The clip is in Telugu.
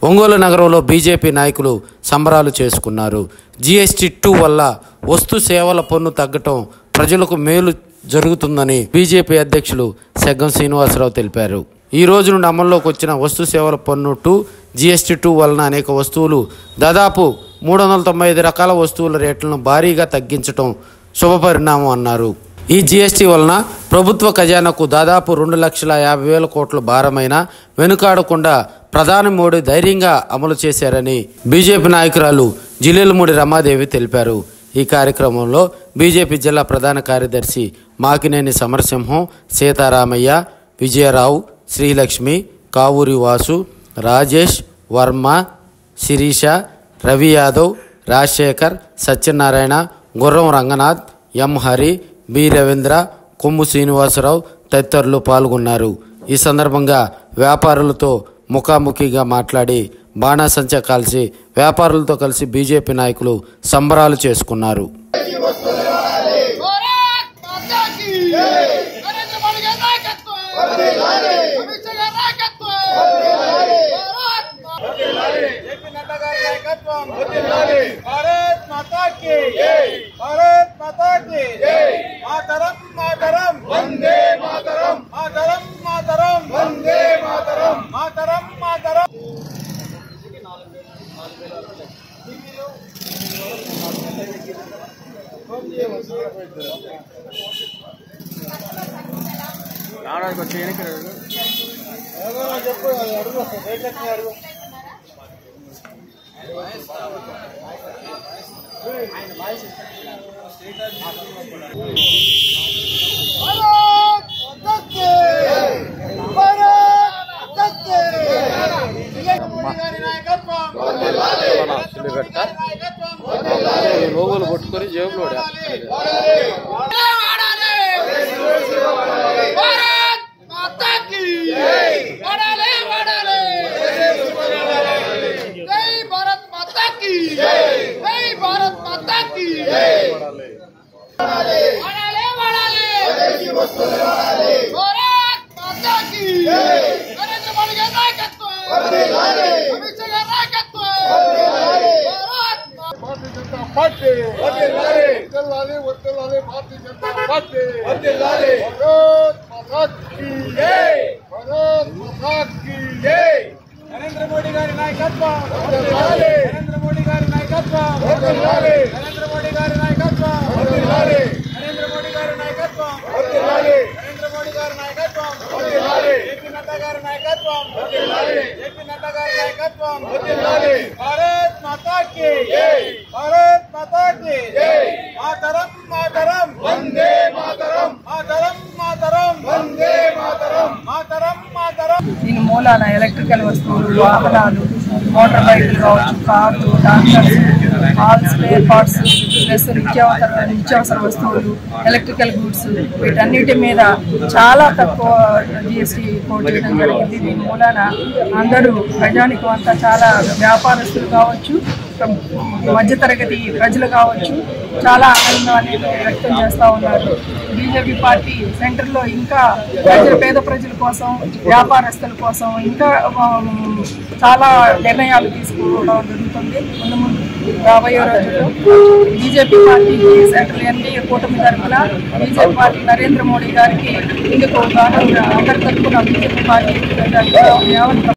ఒంగోలు నగరంలో బీజేపీ నాయకులు సంబరాలు చేసుకున్నారు. జీఎస్టీ 2 వల్ల వస్తు సేవల పన్ను తగ్గటం ప్రజలకు మేలు జరుగుతుందని బీజేపీ అధ్యక్షులు సెగ్గం శ్రీనివాసరావు తెలిపారు. ఈ రోజు నుండి అమల్లోకి వచ్చిన వస్తు సేవల పన్ను 2 జీఎస్టీ 2 వలన అనేక వస్తువులు దాదాపు 395 రకాల వస్తువుల రేట్లను భారీగా తగ్గించడం శుభపరిణామం అన్నారు. ఈ జీఎస్టీ వలన ప్రభుత్వ ఖజానాకు దాదాపు 2,50,000 కోట్ల భారమైన వెనుకాడకుండా ప్రధాని మోడీ ధైర్యంగా అమలు చేశారని బీజేపీ నాయకురాలు జిల్లెలమూడి రమాదేవి తెలిపారు. ఈ కార్యక్రమంలో బీజేపీ జిల్లా ప్రధాన కార్యదర్శి మాకినేని సమరసింహం, సీతారామయ్య, విజయరావు, శ్రీలక్ష్మి, కావూరి వాసు, రాజేష్, వర్మ, శిరీష, రవి యాదవ్, రాజశేఖర్, సత్యనారాయణ, గుర్రం రంగనాథ్, ఎం హరి, బి రవీంద్ర, కొమ్ము శ్రీనివాసరావు తదితరులు పాల్గొన్నారు. ఈ సందర్భంగా వ్యాపారులతో ముఖాముఖిగా మాట్లాడి బాణాసంచా కాల్చి వ్యాపారులతో కలిసి బీజేపీ నాయకులు సంబరాలు చేసుకున్నారు. లోగోలు పట్టుకొని జేబులో నరేంద్ర మోడీ గారి నాయకత్వం, నరేంద్ర మోడీ గారి నాయకత్వం, నరేంద్ర మోడీ గారి నాయకత్వం, నరేంద్ర మోడీ గారి నాయకత్వం, నరేంద్ర మోడీ గారి నాయకత్వం, జేపీ నడ్డా గారి నాయకత్వం, జేపీ నడ్డా గారి నాయకత్వం. భారత్ మాతా కీ జై, భారత్ మాతా కీ జై. మాతరం మాతరం వందే మాతరం, మాతరం మాతరం వందే మాతరం, మాతరం మాతరం. దీని మూలాన ఎలక్ట్రికల్ వస్తువులు, వాహనాలు, మోటార్ బైకులు కావచ్చు, కార్లు, tractors, all spare parts, plus నిత్యావసర వస్తువులు, ఎలక్ట్రికల్ గూడ్స్, వీటన్నిటి మీద చాలా తక్కువ జిఎస్టీ కోట్ చేయడం జరిగింది. దీని మూలాన అందరూ ప్రజానికం అంతా, చాలా వ్యాపారస్తులు కావచ్చు, మధ్యతరగతి ప్రజలు కావచ్చు, చాలా ఆనందాన్ని వ్యక్తం చేస్తూ ఉన్నారు. బీజేపీ పార్టీ సెంటర్లో ఇంకా పేద ప్రజల కోసం, వ్యాపారస్తుల కోసం ఇంకా చాలా నిర్ణయాలు తీసుకోవడం జరుగుతుంది. ముందు ముందు రాబోయే రోజుల్లో బీజేపీ పార్టీ సెంట్రల్ ఎన్డీఏ కూటమి తరఫున బీజేపీ పార్టీ నరేంద్ర మోడీ గారికి ఇందుకు అందరి తరఫున బీజేపీ పార్టీ